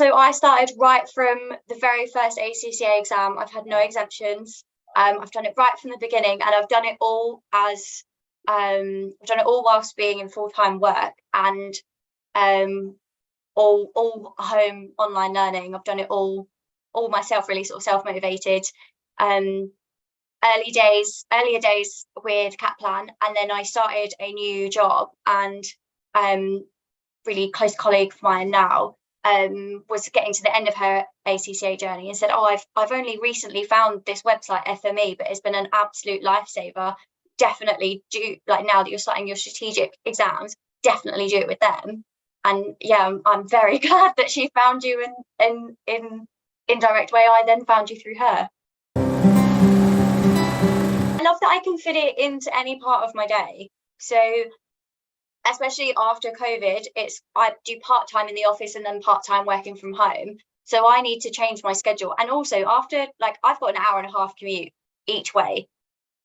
So I started right from the very first ACCA exam. I've had no exemptions. I've done it right from the beginning, and I've done it all whilst being in full-time work, and all home online learning. I've done it all myself, really sort of self-motivated. Earlier days with Kaplan, and then I started a new job, and really close colleague of mine now was getting to the end of her ACCA journey and said, oh, I've only recently found this website FME, but it's been an absolute lifesaver. Definitely do, like, now that you're starting your strategic exams, definitely do it with them. And yeah, I'm very glad that she found you in indirect way. I then found you through her. I love that I can fit it into any part of my day. So especially after COVID, I do part-time in the office and then part-time working from home. So I need to change my schedule. And also after, like, I've got an hour and a half commute each way.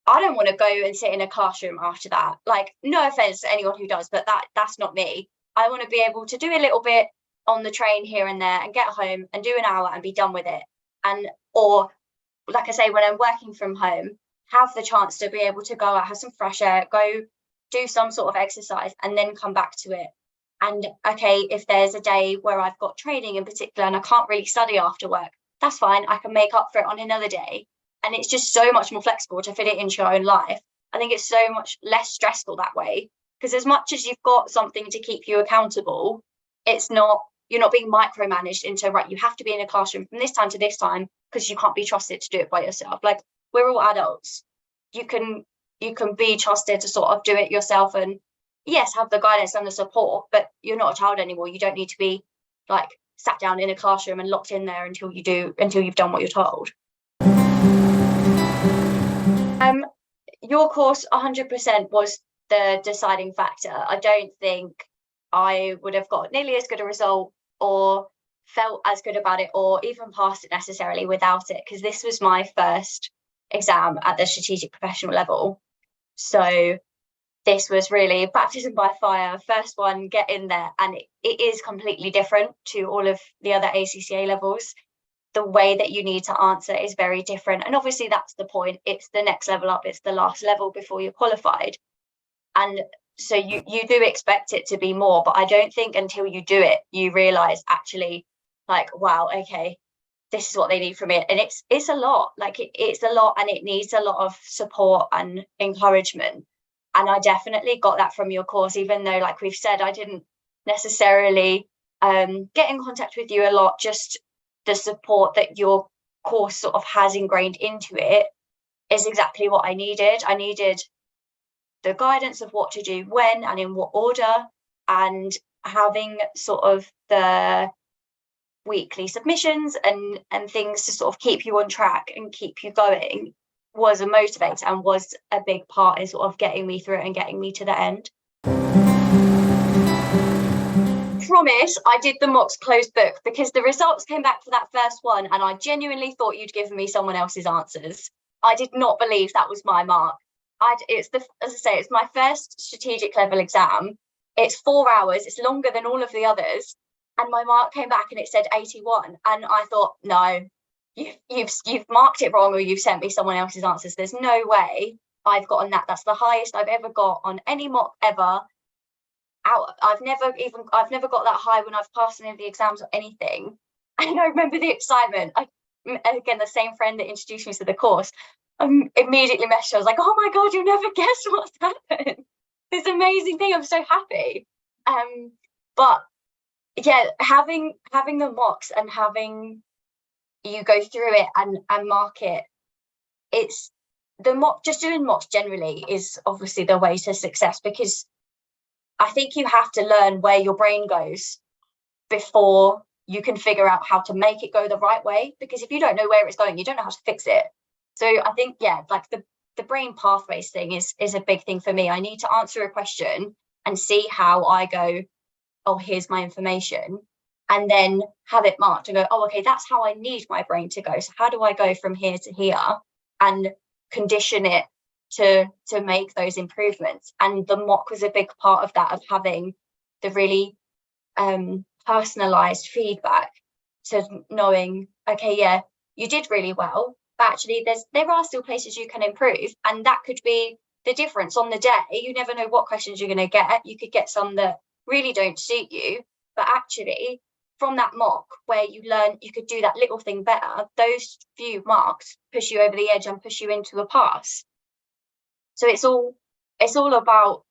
I don't want to go and sit in a classroom after that. Like, no offense to anyone who does, but that's not me. I want to be able to do a little bit on the train here and there and get home and do an hour and be done with it. And, or like I say, when I'm working from home, have the chance to be able to go out, have some fresh air, go do some sort of exercise, and then come back to it. And okay, if there's a day where I've got training in particular and I can't really study after work, that's fine. I can make up for it on another day. And it's just so much more flexible to fit it into your own life. I think it's so much less stressful that way, because as much as you've got something to keep you accountable, you're not being micromanaged into, right, you have to be in a classroom from this time to this time because you can't be trusted to do it by yourself. Like, we're all adults. You can be trusted to sort of do it yourself, and yes, have the guidance and the support, but you're not a child anymore. You don't need to be like sat down in a classroom and locked in there until you've done what you're told. Your course 100% was the deciding factor. I don't think I would have got nearly as good a result or felt as good about it or even passed it necessarily without it, because this was my first exam at the strategic professional level. So this was really baptism by fire, first one, get in there. And it is completely different to all of the other ACCA levels. The way that you need to answer is very different. And obviously that's the point. It's the next level up. It's the last level before you're qualified. And so you do expect it to be more, but I don't think until you do it, you realize actually, like, wow, okay, this is what they need from it. And it's a lot, like it's a lot, and it needs a lot of support and encouragement. And I definitely got that from your course, even though, like we've said, I didn't necessarily get in contact with you a lot. Just the support that your course sort of has ingrained into it is exactly what I needed. I needed the guidance of what to do when and in what order, and having sort of the weekly submissions and things to sort of keep you on track and keep you going was a motivator and was a big part in sort of getting me through it and getting me to the end. Promise, I did the mocks closed book because the results came back for that first one and I genuinely thought you'd given me someone else's answers. I did not believe that was my mark. As I say, it's my first strategic level exam. It's 4 hours. It's longer than all of the others. And my mark came back and it said 81. And I thought, no, you've marked it wrong, or you've sent me someone else's answers. There's no way I've gotten that. That's the highest I've ever got on any mock ever. I've never got that high when I've passed any of the exams or anything. And I remember the excitement. Again, the same friend that introduced me to the course, immediately messaged her. I was like, oh my God, you'll never guess what's happened. This amazing thing. I'm so happy. But yeah, having the mocks and having you go through it and mark it, it's the mock, just doing mocks generally is obviously the way to success, because I think you have to learn where your brain goes before you can figure out how to make it go the right way, because if you don't know where it's going, you don't know how to fix it. So I think, yeah, like the brain pathways thing is a big thing for me. I need to answer a question and see how I go, oh, here's my information, and then have it marked and go, oh, okay, that's how I need my brain to go. So how do I go from here to here and condition it to make those improvements? And the mock was a big part of that, of having the really personalized feedback to knowing, okay, yeah, you did really well, but actually there are still places you can improve, and that could be the difference on the day. You never know what questions you're going to get. You could get some that really don't suit you, but actually from that mock where you learn you could do that little thing better, those few marks push you over the edge and push you into a pass. So it's all about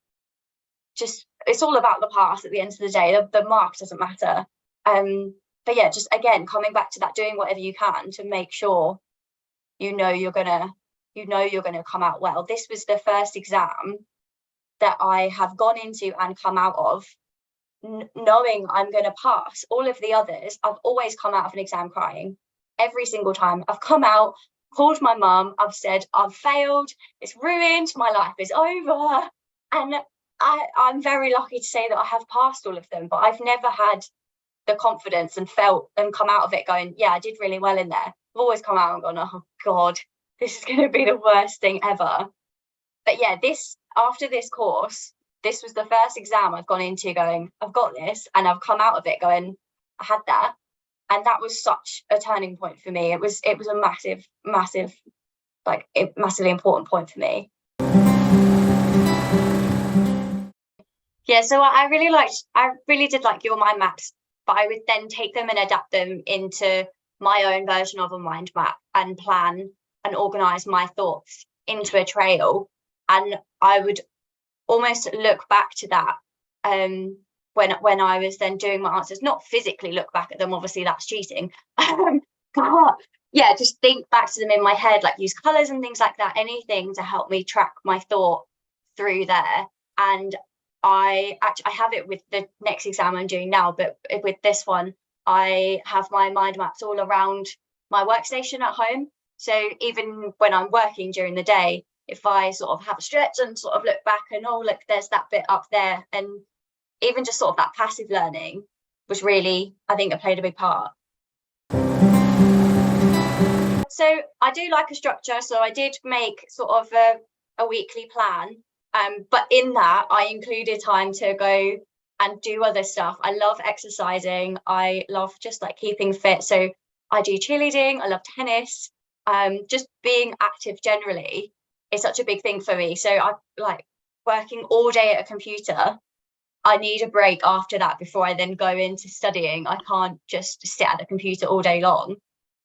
the pass at the end of the day. The mark doesn't matter. But yeah, just again coming back to that, doing whatever you can to make sure you're gonna come out well. This was the first exam that I have gone into and come out of knowing I'm going to pass. All of the others, I've always come out of an exam crying. Every single time I've come out, called my mum, I've said I've failed, it's ruined, my life is over. And I'm very lucky to say that I have passed all of them, but I've never had the confidence and felt and come out of it going, yeah, I did really well in there. I've always come out and gone, oh God, this is going to be the worst thing ever. But yeah, after this course, this was the first exam I've gone into going, I've got this, and I've come out of it going, I had that. And that was such a turning point for me. It was a massively important point for me. Yeah, so I really did like your mind maps, but I would then take them and adapt them into my own version of a mind map and plan and organize my thoughts into a trail. And I would almost look back to that when I was then doing my answers, not physically look back at them, obviously that's cheating. But yeah, just think back to them in my head, like use colors and things like that, anything to help me track my thought through there. And I have it with the next exam I'm doing now, but with this one, I have my mind maps all around my workstation at home. So even when I'm working during the day, if I sort of have a stretch and sort of look back and, oh, look, there's that bit up there. And even just sort of that passive learning was really, I think it played a big part. So I do like a structure. So I did make sort of a weekly plan. But in that, I included time to go and do other stuff. I love exercising. I love just like keeping fit. So I do cheerleading. I love tennis. Just being active generally is such a big thing for me. So I like working all day at a computer. I need a break after that before I then go into studying. I can't just sit at a computer all day long.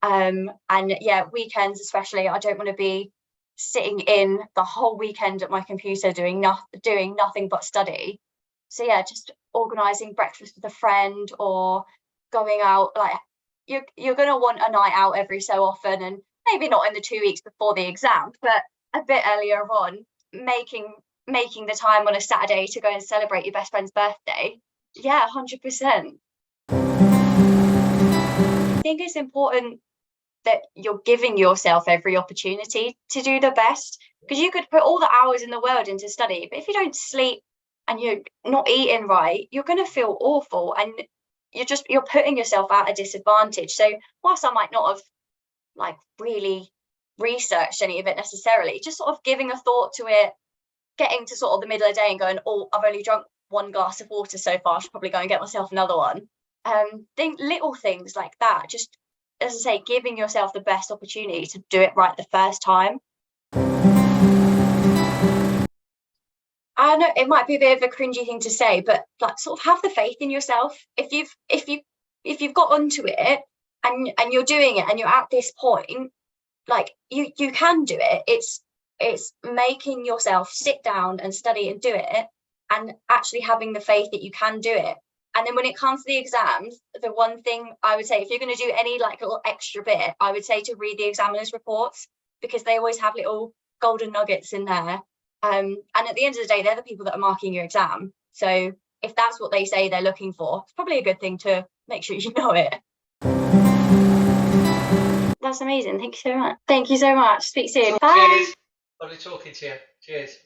And yeah, weekends especially, I don't want to be sitting in the whole weekend at my computer doing nothing but study. So yeah, just organising breakfast with a friend or going out. Like you're going to want a night out every so often, and maybe not in the 2 weeks before the exam, but a bit earlier on, making the time on a Saturday to go and celebrate your best friend's birthday. Yeah, 100%. I think it's important that you're giving yourself every opportunity to do the best, because you could put all the hours in the world into study, but if you don't sleep and you're not eating right, you're going to feel awful, and you're putting yourself at a disadvantage. So whilst I might not have like really researched any of it necessarily, just sort of giving a thought to it, getting to sort of the middle of the day and going, oh, I've only drunk 1 glass of water so far, I should probably go and get myself another one. Think little things like that, just as I say, giving yourself the best opportunity to do it right the first time. I know it might be a bit of a cringy thing to say, but like sort of have the faith in yourself. If you've got onto it and you're doing it and you're at this point, like you can do it. It's making yourself sit down and study and do it, and actually having the faith that you can do it. And then when it comes to the exams, the one thing I would say, if you're going to do any like little extra bit, I would say to read the examiners' reports, because they always have little golden nuggets in there. And at the end of the day, they're the people that are marking your exam. So if that's what they say they're looking for, it's probably a good thing to make sure you know it. That's amazing. Thank you so much. Thank you so much. Speak soon. Bye. Cheers. Lovely talking to you. Cheers.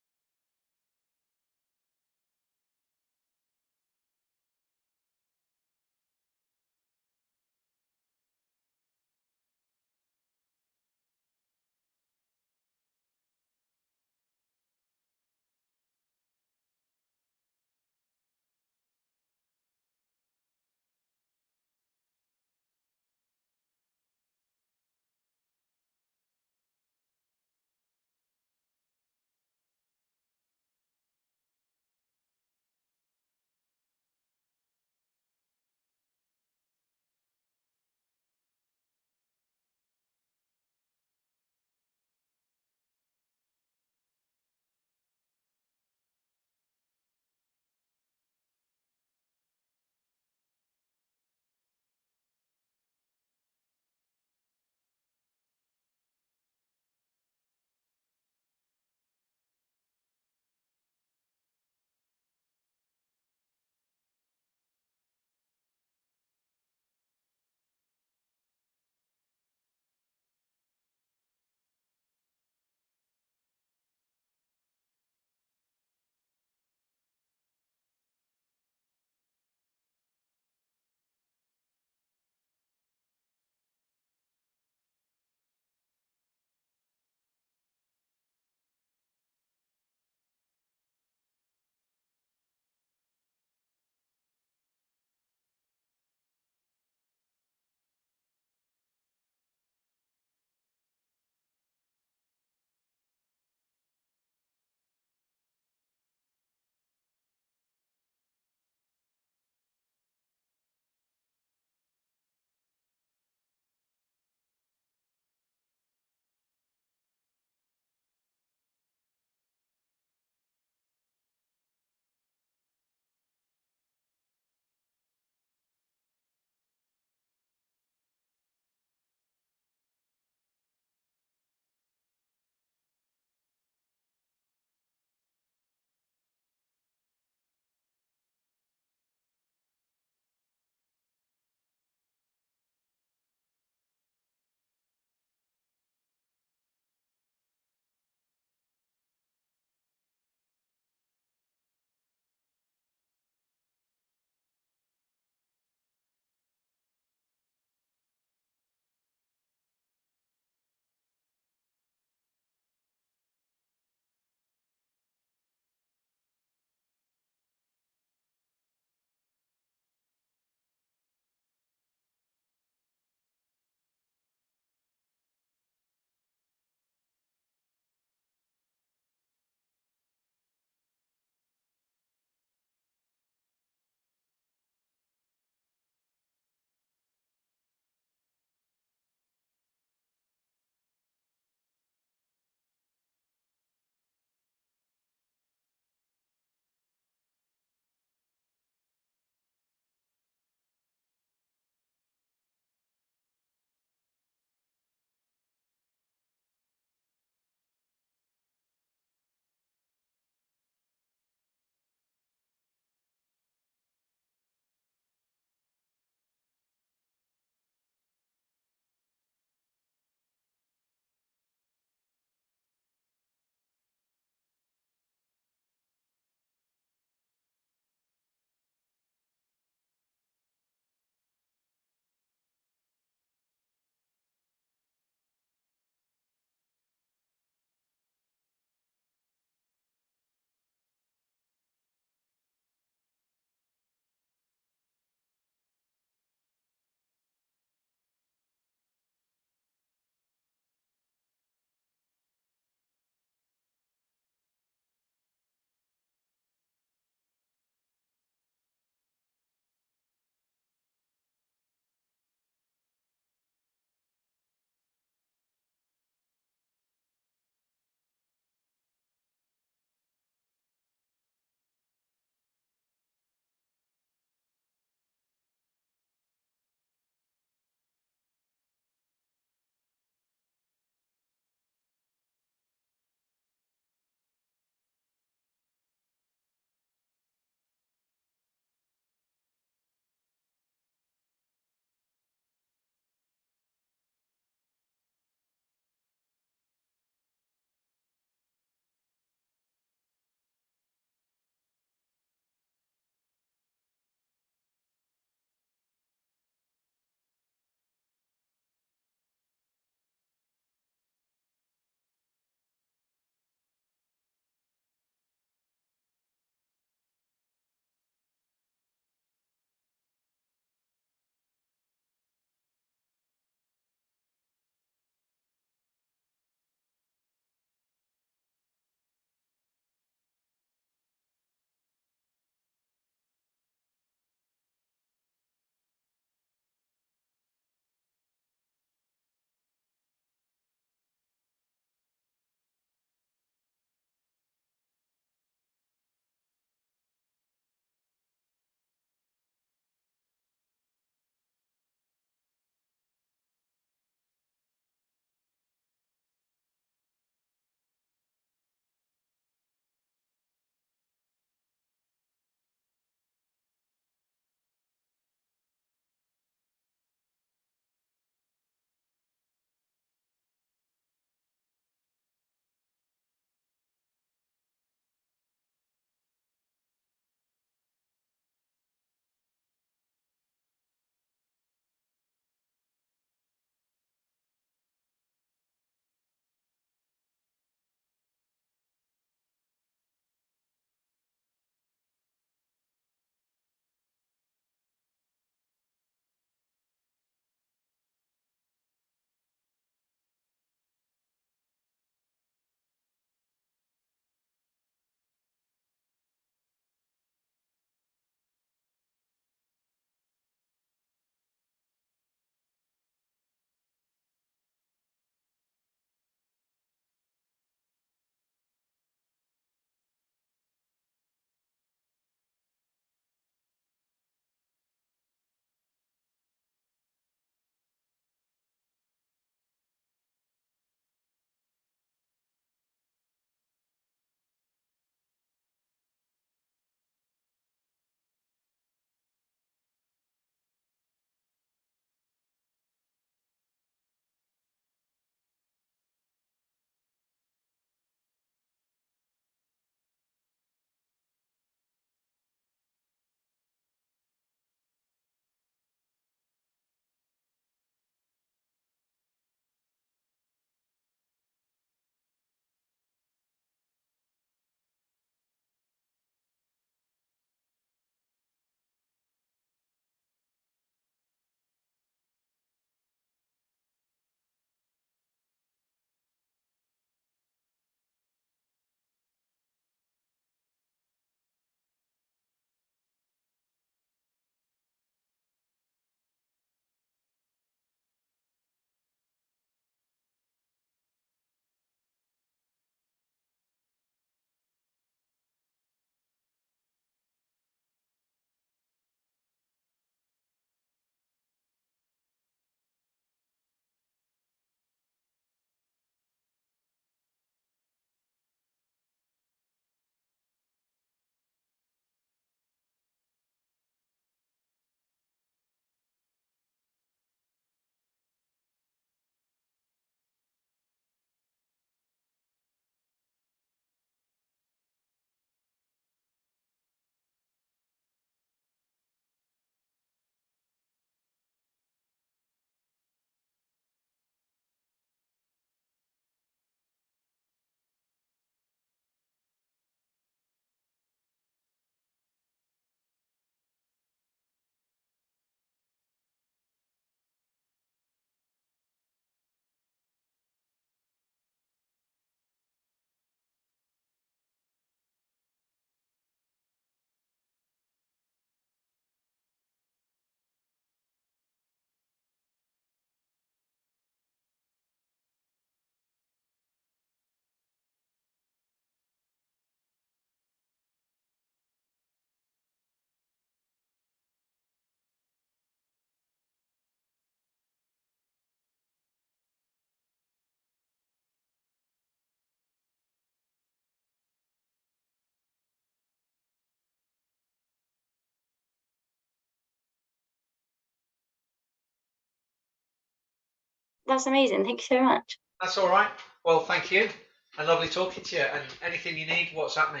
That's amazing. Thank you so much. That's all right. Well, thank you. And lovely talking to you. And anything you need, WhatsApp me.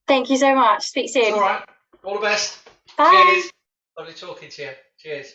Thank you so much. Speak It's soon. all right. All the best. Bye. Cheers. Lovely talking to you. Cheers.